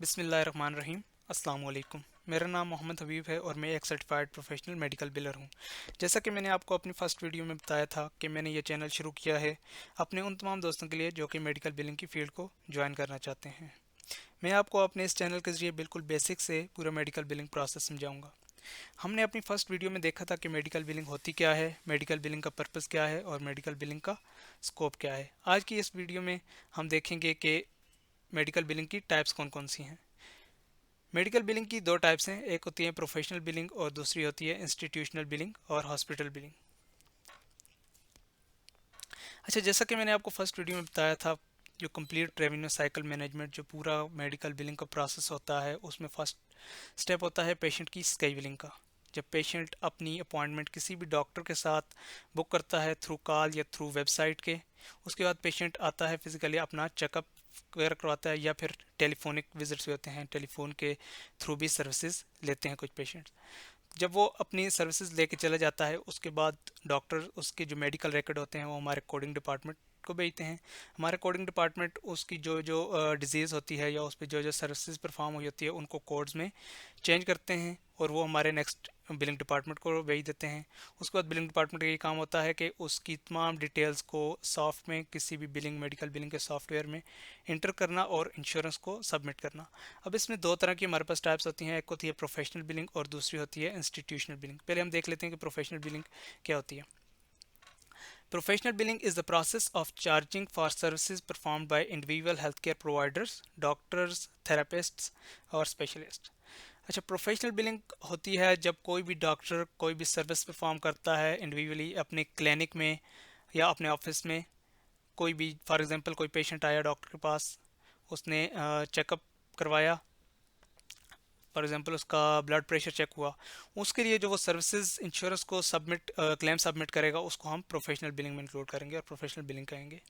बिस्मिल्लाहिर्रहमानिर्रहीम। अस्सलाम वालेकुम। मेरा नाम मोहम्मद हबीब है और मैं एक सर्टिफाइड प्रोफेशनल मेडिकल बिलर हूँ। जैसा कि मैंने आपको अपनी फ़र्स्ट वीडियो में बताया था कि मैंने ये चैनल शुरू किया है अपने उन तमाम दोस्तों के लिए जो कि मेडिकल बिलिंग की फ़ील्ड को ज्वाइन करना चाहते हैं। मैं आपको अपने इस चैनल के ज़रिए बिल्कुल बेसिक से पूरा मेडिकल बिलिंग प्रोसेस समझाऊंगा। हमने अपनी फ़र्स्ट वीडियो में देखा था कि मेडिकल बिलिंग होती क्या है, मेडिकल बिलिंग का पर्पज़ क्या है और मेडिकल बिलिंग का स्कोप क्या है। आज की इस वीडियो में हम देखेंगे कि मेडिकल बिलिंग की टाइप्स कौन कौन सी हैं। मेडिकल बिलिंग की दो टाइप्स हैं, एक होती है प्रोफेशनल बिलिंग और दूसरी होती है इंस्टीट्यूशनल बिलिंग और हॉस्पिटल बिलिंग। अच्छा, जैसा कि मैंने आपको फर्स्ट वीडियो में बताया था, जो कंप्लीट रेवेन्यू साइकिल मैनेजमेंट जो पूरा मेडिकल बिलिंग का प्रोसेस होता है उसमें फर्स्ट स्टेप होता है पेशेंट की स्केड्यूलिंग का। जब पेशेंट अपनी अपॉइंटमेंट किसी भी डॉक्टर के साथ बुक करता है थ्रू कॉल या थ्रू वेबसाइट के, उसके बाद पेशेंट आता है फिजिकली अपना चेकअप वगैरह करवाता है या फिर टेलीफोनिक विजिट्स भी होते हैं, टेलीफोन के थ्रू भी सर्विसेज लेते हैं कुछ पेशेंट। जब वो अपनी सर्विसेज लेके चला जाता है उसके बाद डॉक्टर उसके जो मेडिकल रिकॉर्ड होते हैं वो हमारे कोडिंग डिपार्टमेंट को भेजते हैं। हमारे कोडिंग डिपार्टमेंट उसकी जो जो डिजीज़ होती है या उस पर जो जो सर्विसेज परफॉर्म हुई होती है उनको कोड्स में चेंज करते हैं और वो हमारे नेक्स्ट बिलिंग डिपार्टमेंट को भेज देते हैं। उसके बाद बिलिंग डिपार्टमेंट का ये काम होता है कि उसकी तमाम डिटेल्स को सॉफ्ट में किसी भी बिलिंग मेडिकल बिलिंग के सॉफ्टवेयर में इंटर करना और इंश्योरेंस को सबमिट करना। अब इसमें दो तरह की हमारे पास टाइप्स होती हैं, एक होती है प्रोफेशनल बिलिंग और दूसरी होती है इंस्टीट्यूशनल बिलिंग। पहले हम देख लेते हैं कि प्रोफेशनल बिलिंग क्या होती है। Professional billing is the process of charging for services performed by individual healthcare providers, doctors, therapists और specialists। अच्छा, प्रोफेशनल बिलिंग होती है जब कोई भी डॉक्टर कोई भी सर्विस परफॉर्म करता है इंडिविजुअली अपने क्लिनिक में या अपने ऑफिस में। कोई भी फॉर एग्जांपल कोई पेशेंट आया डॉक्टर के पास, उसने चेकअप करवाया, फॉर एग्जांपल उसका ब्लड प्रेशर चेक हुआ, उसके लिए जो वो सर्विसेज इंश्योरेंस को सबमिट क्लेम सबमिट करेगा उसको हम प्रोफेशनल बिलिंग में इंक्लूड करेंगे और प्रोफेशनल बिलिंग कहेंगे।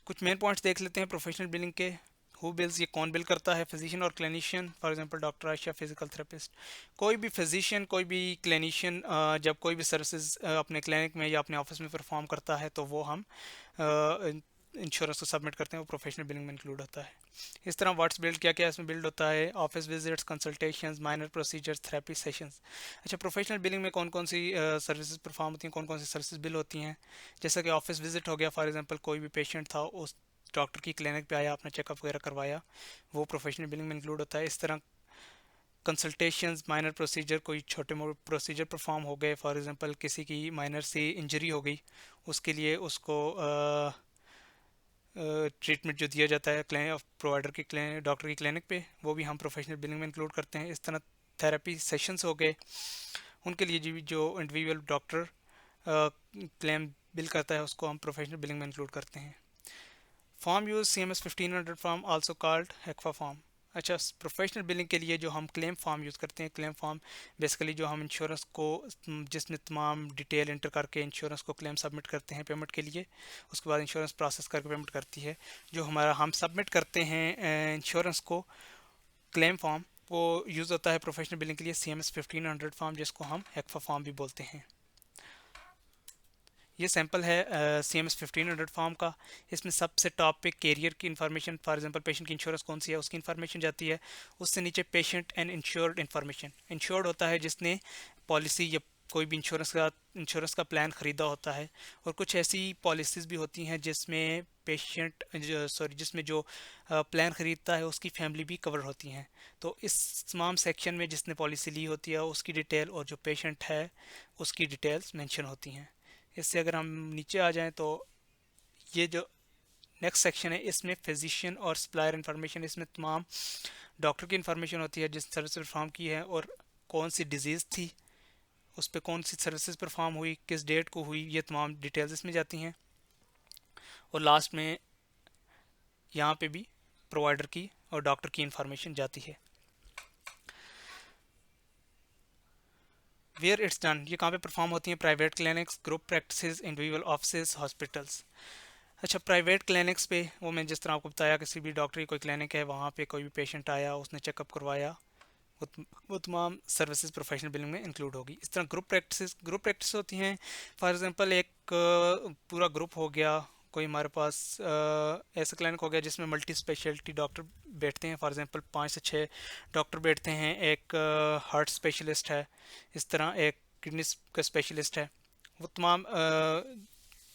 कुछ मेन पॉइंट्स देख लेते हैं प्रोफेशनल बिलिंग के। हु बिल्स, ये कौन बिल करता है, फिजिशियन और clinician, for example doctor Ayesha physical therapist. कोई भी फिजिशियन कोई भी क्लिनिशियन जब कोई भी सर्विसेज अपने क्लिनिक में या अपने ऑफिस में परफॉर्म करता है तो वो हम इंश्योरेंस को सबमिट करते हैं, वो प्रोफेशनल बिलिंग में इंक्लूड होता है। इस तरह व्हाट्स बिल्ड, क्या क्या इसमें बिल्ड होता है, office visits, consultations, minor procedures, therapy sessions. अच्छा, प्रोफेशनल बिलिंग में कौन कौन सी सर्विसेज परफॉर्म होती हैं, कौन कौन सी सर्विसेज बिल होती हैं। जैसा कि ऑफिस विजिट हो गया, फॉर एग्जांपल कोई भी पेशेंट था उस डॉक्टर की क्लिनिक पे आया, अपना चेकअप वगैरह करवाया, वो प्रोफेशनल बिलिंग में इंक्लूड होता है। इस तरह कंसल्टेशंस, माइनर प्रोसीजर, कोई छोटे मोटे प्रोसीजर परफॉर्म हो गए, फॉर एग्जांपल किसी की माइनर सी इंजरी हो गई, उसके लिए उसको ट्रीटमेंट जो दिया जाता है प्रोवाइडर की डॉक्टर की क्लिनिक पे, वो भी हम प्रोफेशनल बिलिंग में इंक्लूड करते हैं। इस तरह थेरेपी सेशंस हो गए, उनके लिए जो इंडिविजुअल डॉक्टर क्लेम बिल करता है उसको हम प्रोफेशनल बिलिंग में इंक्लूड करते हैं। Form use CMS 1500 form also called HCFA form. अच्छा, प्रोफेशनल बिलिंग के लिए जो हम क्लेम फॉर्म यूज़ करते हैं, क्लेम फॉर्म बेसिकली जो हम इंश्योरेंस को जिसमें तमाम डिटेल इंटर करके इंश्योरेंस को क्लेम सबमिट करते हैं पेमेंट के लिए, उसके बाद इंश्योरेंस प्रोसेस करके पेमेंट करती है। जो हमारा हम सबमिट करते हैं इंश्योरेंस को क्लेम फॉर्म, वो यूज़ होता है प्रोफेशनल बिलिंग के लिए CMS 1500 फॉर्म, जिसको हम हेक्फा फॉर्म भी बोलते हैं। ये सैंपल है CMS 1500 फॉर्म का। इसमें सबसे टॉप पे कैरियर की इन्फॉर्मेशन, फॉर एग्जांपल पेशेंट की इंश्योरेंस कौन सी है उसकी इन्फॉर्मेशन जाती है। उससे नीचे patient and insured information. Insured होता है जिसने पॉलिसी या कोई भी इंश्योरेंस का प्लान ख़रीदा होता है। और कुछ ऐसी पॉलिसीज़ भी होती हैं जिसमें जिसमें जो प्लान ख़रीदता है उसकी फैमिली भी कवर होती हैं। तो इस तमाम सेक्शन में जिसने पॉलिसी ली होती है उसकी डिटेल और जो पेशेंट है उसकी डिटेल्स मेंशन होती हैं। इससे अगर हम नीचे आ जाएं तो ये जो नेक्स्ट सेक्शन है इसमें फिजिशियन और सप्लायर इन्फॉर्मेशन, इसमें तमाम डॉक्टर की इन्फॉर्मेशन होती है जिस सर्विस परफॉर्म की है और कौन सी डिजीज़ थी, उस पर कौन सी सर्विसेज परफॉर्म हुई, किस डेट को हुई, ये तमाम डिटेल्स इसमें जाती हैं। और लास्ट में यहाँ पे भी प्रोवाइडर की और डॉक्टर की इन्फॉर्मेशन जाती है। वेयर इट्स डन, ये कहाँ पे परफॉर्म होती हैं, private clinics, group practices, individual office, hospitals. अच्छा, प्राइवेट क्लिनिक्स पे वो मैं जिस तरह आपको बताया, किसी भी डॉक्टर की कोई क्लिनिक है, वहाँ पे कोई भी पेशेंट आया, उसने चेकअप करवाया, वो तमाम सर्विसेज प्रोफेशनल बिलिंग में इंक्लूड होगी। इस तरह ग्रुप प्रैक्टिस होती हैं, फॉर एग्जांपल एक पूरा ग्रुप हो गया, कोई हमारे पास ऐसा क्लिनिक हो गया जिसमें मल्टी स्पेशलिटी डॉक्टर बैठते हैं, फॉर एग्जांपल 5 से 6 डॉक्टर बैठते हैं, एक हार्ट स्पेशलिस्ट है, इस तरह एक किडनी का स्पेशलिस्ट है। वो तमाम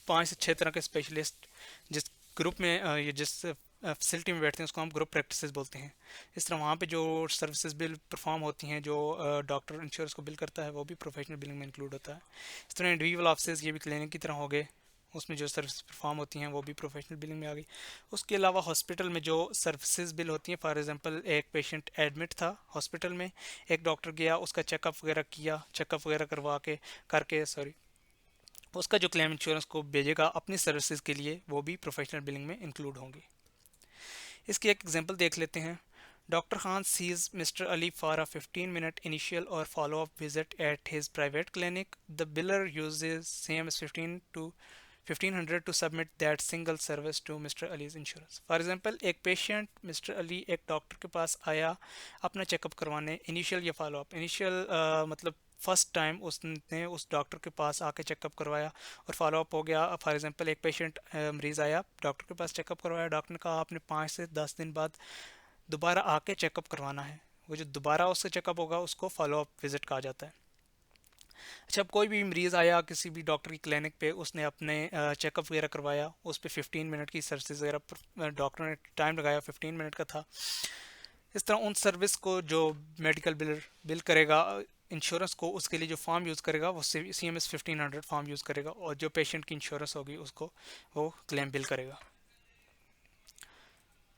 5 से 6 तरह के स्पेशलिस्ट जिस ग्रुप में ये जिस फैसिलिटी में बैठते हैं उसको हम ग्रुप प्रैक्टिसेस बोलते हैं। इस तरह वहाँ पे जो सर्विसेज बिल परफॉर्म होती हैं, जो डॉक्टर इंश्योरेंस को बिल करता है, वो भी प्रोफेशनल बिलिंग में इंक्लूड होता है। इस तरह इंडिविजुअल ऑफिसेज ये भी क्लिनिक की तरह हो गए, उसमें जो सर्विस परफॉर्म होती हैं वो भी प्रोफेशनल बिलिंग में आ गई। उसके अलावा हॉस्पिटल में जो सर्विसेज बिल होती हैं, फॉर एग्जांपल एक पेशेंट एडमिट था हॉस्पिटल में, एक डॉक्टर गया, उसका चेकअप वगैरह किया, चेकअप वगैरह करवा के करके सॉरी उसका जो क्लेम इंश्योरेंस को भेजेगा अपनी सर्विसेज के लिए, वो भी प्रोफेशनल बिलिंग में इंक्लूड होंगे। इसकी एक एग्जांपल देख लेते हैं। Doctor Khan sees Mr. Ali for a 15-minute initial or follow-up visit at his private clinic. The biller uses CMS 1500 to submit that single service to Mr. Ali's insurance. For example, एक patient Mr. Ali एक doctor के पास आया अपना checkup करवाने, initial या follow up. Initial मतलब first time उसने उस डॉक्टर के पास आके चेकअप करवाया और फॉलो अप हो गया। फॉर एग्जांपल एक पेशेंट मरीज़ आया, डॉक्टर के पास चेकअप करवाया, डॉक्टर ने कहा आपने 5 से 10 दिन बाद दोबारा आके चेकअप करवाना है। वो जो दोबारा उससे चेकअप होगा उसको फॉलो अप विजिट कहा जाता है। अच्छा, अब कोई भी मरीज़ आया किसी भी डॉक्टर की क्लिनिक पे, उसने अपने चेकअप वगैरह करवाया, उस पर 15 मिनट की सर्विस वगैरह डॉक्टर ने टाइम लगाया, 15 मिनट का था। इस तरह उन सर्विस को जो मेडिकल बिल करेगा इंश्योरेंस को, उसके लिए जो फॉर्म यूज़ करेगा वो CMS 1500 फॉर्म यूज़ करेगा, और जो पेशेंट की इंश्योरेंस होगी उसको वो क्लेम बिल करेगा।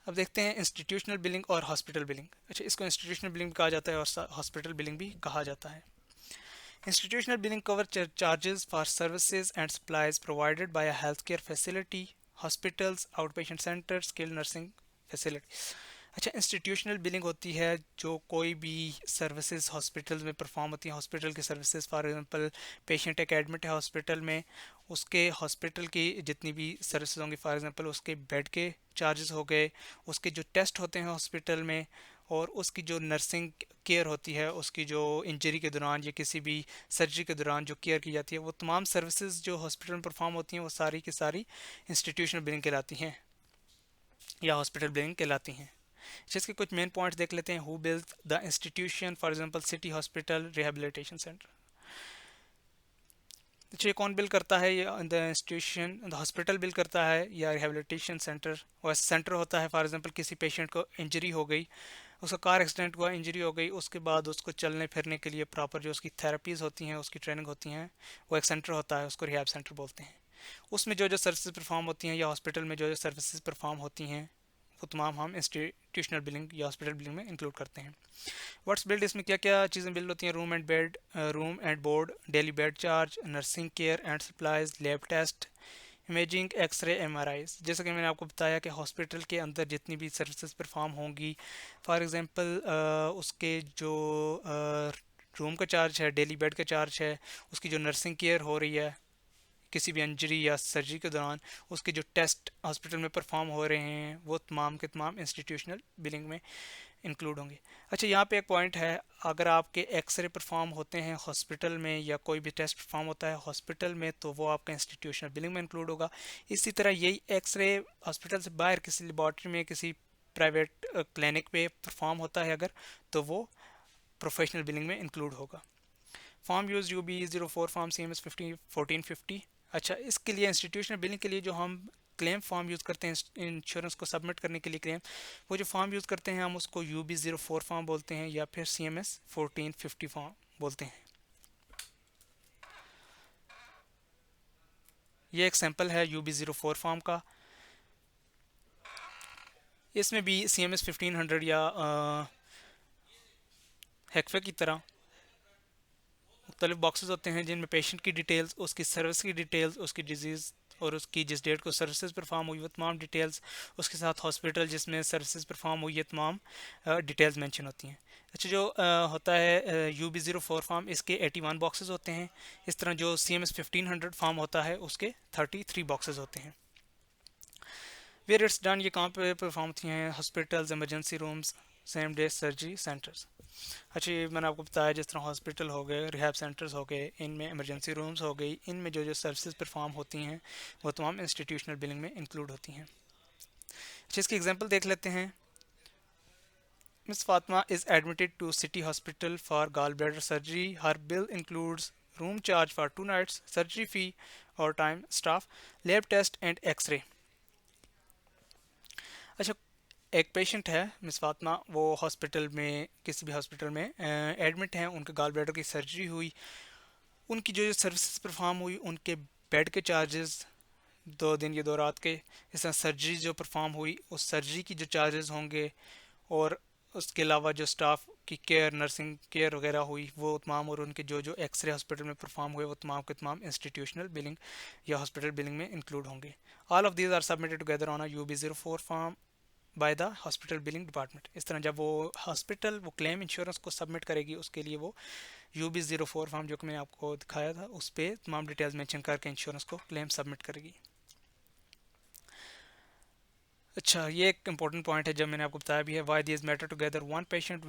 अब देखते हैं इंस्टीट्यूशनल बिलिंग और हॉस्पिटल बिलिंग। अच्छा, इसको इंस्टीट्यूशनल बिलिंग कहा जाता है और हॉस्पिटल बिलिंग भी कहा जाता है। Institutional billing cover charges for services and supplies provided by a health care facility, hospitals, out patient centre, skilled nursing facility. अच्छा, इंस्टीट्यूशनल बिलिंग होती है जो कोई भी सर्विसेज हॉस्पिटल में परफॉर्म होती हैं, हॉस्पिटल की सर्विसेज। फॉर एग्जांपल पेशेंट एक एडमिट है हॉस्पिटल में, उसके हॉस्पिटल की जितनी भी सर्विसेज होंगी, फॉर एग्जांपल उसके बेड के चार्जेस हो गए, उसके जो टेस्ट होते हैं हॉस्पिटल में, और उसकी जो नर्सिंग केयर होती है, उसकी जो इंजरी के दौरान या किसी भी सर्जरी के दौरान जो केयर की जाती है, वो तमाम सर्विसेज जो हॉस्पिटल में परफॉर्म होती हैं वो सारी की सारी इंस्टीट्यूशनल बिलिंग कहलाती हैं या हॉस्पिटल बिलिंग कहलाती हैं। इसके कुछ मेन पॉइंट्स देख लेते हैं। Who build the institution, for example city hospital, rehabilitation centre. ये कौन बिल करता है? The institution, the hospital bill करता है या रिहेबिलिटेशन सेंटर। और सेंटर होता है फॉर एग्जांपल किसी पेशेंट को इंजरी हो गई, उसका कार एक्सीडेंट हुआ, इंजरी हो गई, उसके बाद उसको चलने फिरने के लिए प्रॉपर जो उसकी थेरेपीज़ होती हैं, उसकी ट्रेनिंग होती हैं, वो एक सेंटर होता है, उसको रिहैब सेंटर बोलते हैं। उसमें जो जो सर्विसेज परफॉर्म होती हैं या हॉस्पिटल में जो जो सर्विसेज परफॉर्म होती हैं वो तमाम हम इंस्टीट्यूशनल बिलिंग या हॉस्पिटल बिलिंग में इंक्लूड करते हैं। व्हाट्स बिल्ड, इसमें क्या क्या चीज़ें बिल्ड होती हैं? Room and board, daily bed charge, nursing care and supplies, lab test, imaging, x-ray, MRIs। जैसा कि मैंने आपको बताया कि हॉस्पिटल के अंदर जितनी भी सर्विसेज परफॉर्म होंगी, फॉर एग्जांपल उसके जो रूम का चार्ज है, डेली बेड का चार्ज है, उसकी जो नर्सिंग केयर हो रही है किसी भी इंजरी या सर्जरी के दौरान, उसके जो टेस्ट हॉस्पिटल में परफॉर्म हो रहे हैं, वो तमाम के तमाम इंस्टीट्यूशनल बिलिंग में इंक्लूड होंगे। अच्छा, यहाँ पे एक पॉइंट है, अगर आपके एक्सरे परफॉर्म होते हैं हॉस्पिटल में या कोई भी टेस्ट परफॉर्म होता है हॉस्पिटल में, तो वो आपका इंस्टीट्यूशनल बिलिंग में इंक्लूड होगा। इसी तरह यही एक्सरे हॉस्पिटल से बाहर किसी लेबॉर्ट्री में, किसी प्राइवेट क्लिनिक पे परफॉर्म होता है अगर, तो वो प्रोफेशनल बिलिंग में इंक्लूड होगा। Form use UB04 form CMS 1450। अच्छा, इसके लिए इंस्टीट्यूशनल बिलिंग के लिए जो हम क्लेम फॉर्म यूज़ करते हैं इंश्योरेंस को सबमिट करने के लिए क्लेम, वो जो फॉर्म यूज़ करते हैं हम उसको UB04 फॉर्म बोलते हैं या फिर CMS 1450 फॉर्म बोलते हैं। ये एक सैम्पल है UB04 फॉर्म का। इसमें भी CMS 1500 या हेक्फे की तरह मुख्तलिफ बॉक्सेस होते हैं जिनमें पेशेंट की डिटेल्स, उसकी सर्विस की डिटेल्स, उसकी डिजीज़ और उसकी जिस डेट को सर्विसेज परफॉर्म हुई वो तमाम डिटेल्स, उसके साथ हॉस्पिटल जिसमें सर्विसेज परफॉर्म हुई है तमाम डिटेल्स मेंशन होती हैं। अच्छा, जो होता है UB04 फॉर्म, इसके 81 बॉक्सेस होते हैं। इस तरह जो CMS 1500 फॉर्म होता है उसके 33 बॉक्सेस होते हैं। वेयर इट्स डन, ये कहाँ पे परफॉर्म होती हैं? Hospitals, emergency rooms, same day surgery centres. अच्छा, ये मैंने आपको बताया जिस तरह हॉस्पिटल हो गए, रिहैब सेंटर्स हो गए, इनमें इमरजेंसी रूम्स हो गई, इनमें जो जो सर्विसेज परफॉर्म होती हैं वो तमाम इंस्टीट्यूशनल बिलिंग में इंक्लूड होती हैं। अच्छा, इसकी एग्जांपल देख लेते हैं। Miss Fatma is admitted to City Hospital for gallbladder surgery. Her bill includes room charge for 2 nights, surgery fee or time, staff, lab test and X-ray. अच्छा, एक पेशेंट है मिस फातिमा, वो हॉस्पिटल में, किसी भी हॉस्पिटल में एडमिट हैं, उनके गॉल ब्लैडर की सर्जरी हुई, उनकी जो सर्विसेज परफॉर्म हुई, उनके बेड के चार्जेस 2 दिन या 2 रात के, इस तरह सर्जरी जो परफॉर्म हुई उस सर्जरी की जो चार्जेस होंगे, और उसके अलावा जो स्टाफ की केयर, नर्सिंग केयर वगैरह हुई वो तमाम, और उनके जो जो एक्सरे हॉस्पिटल में परफॉर्म हुए वो तमाम के तमाम इंस्टीट्यूशनल बिलिंग या हॉस्पिटल बिलिंग में इंक्लूड होंगे। All of these are submitted together on a UB04 form by the hospital billing department. इस तरह जब वो हॉस्पिटल वो क्लेम इंश्योरेंस को सबमिट करेगी, उसके लिए वो UB04 फॉर्म जो कि मैंने आपको दिखाया था उस पर तमाम डिटेल्स मेंशन करके इंश्योरेंस को क्लेम सबमिट करेगी। अच्छा, ये एक इंपॉर्टेंट पॉइंट है जब मैंने आपको बताया भी है, why this matter together, one patient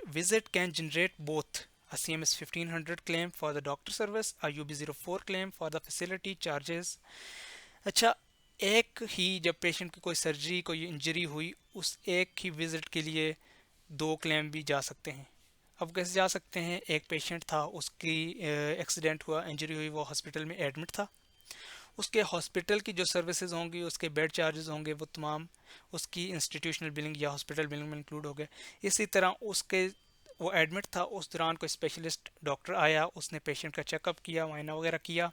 visit can generate both a CMS 1500 claim for the doctor service, a UB04 claim for the facility charges। अच्छा, एक ही जब पेशेंट की कोई सर्जरी, कोई इंजरी हुई, उस एक ही विजिट के लिए 2 क्लेम भी जा सकते हैं। अब कैसे जा सकते हैं? एक पेशेंट था, उसकी एक्सीडेंट हुआ, इंजरी हुई, वो हॉस्पिटल में एडमिट था, उसके हॉस्पिटल की जो सर्विसेज होंगी, उसके बेड चार्जेस होंगे, वो तमाम उसकी इंस्टीट्यूशनल बिलिंग या हॉस्पिटल बिलिंग में इंक्लूड हो गए। इसी तरह उसके, वो एडमिट था, उस दौरान कोई स्पेशलिस्ट डॉक्टर आया, उसने पेशेंट का चेकअप किया, मुआयना वगैरह किया,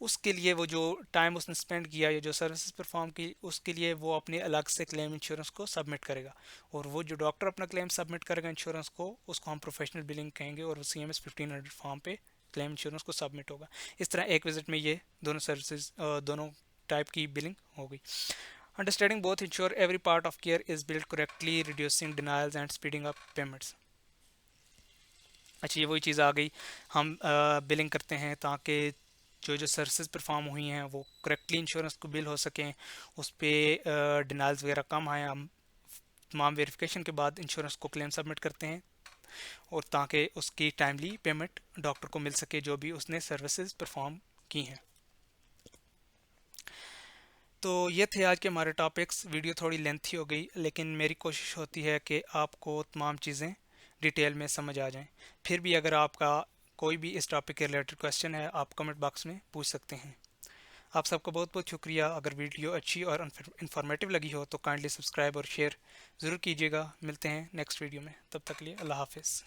उसके लिए वो जो टाइम उसने स्पेंड किया या जो सर्विसेज परफॉर्म की, उसके लिए वो अपने अलग से क्लेम इंश्योरेंस को सबमिट करेगा, और वो जो डॉक्टर अपना क्लेम सबमिट करेगा इंश्योरेंस को, उसको हम प्रोफेशनल बिलिंग कहेंगे, और CMS 1500 फॉर्म पे क्लेम इंश्योरेंस को सबमिट होगा। इस तरह एक विजिट में ये दोनों सर्विसेज, दोनों टाइप की बिलिंग हो गई। Understanding both ensure every part of care is build correctly, reducing denials and speeding up payments. अच्छा, ये वही चीज़ आ गई, हम बिलिंग करते हैं ताकि जो जो सर्विसेज परफॉर्म हुई हैं वो करेक्टली इंश्योरेंस को बिल हो सकें, उस पर डिनाइल्स वगैरह कम आए। हम तमाम वेरिफिकेशन के बाद इंश्योरेंस को क्लेम सबमिट करते हैं, और ताकि उसकी टाइमली पेमेंट डॉक्टर को मिल सके जो भी उसने सर्विसेज परफॉर्म की हैं। तो ये थे आज के हमारे टॉपिक्स। वीडियो थोड़ी लेंथी हो गई, लेकिन मेरी कोशिश होती है कि आपको तमाम चीज़ें डिटेल में समझ आ जाएं। फिर भी अगर आपका कोई भी इस टॉपिक के रिलेटेड क्वेश्चन है, आप कमेंट बॉक्स में पूछ सकते हैं। आप सबका बहुत बहुत शुक्रिया। अगर वीडियो अच्छी और इन्फॉर्मेटिव लगी हो तो काइंडली सब्सक्राइब और शेयर ज़रूर कीजिएगा। मिलते हैं नेक्स्ट वीडियो में, तब तक के लिए अल्लाह हाफिज़।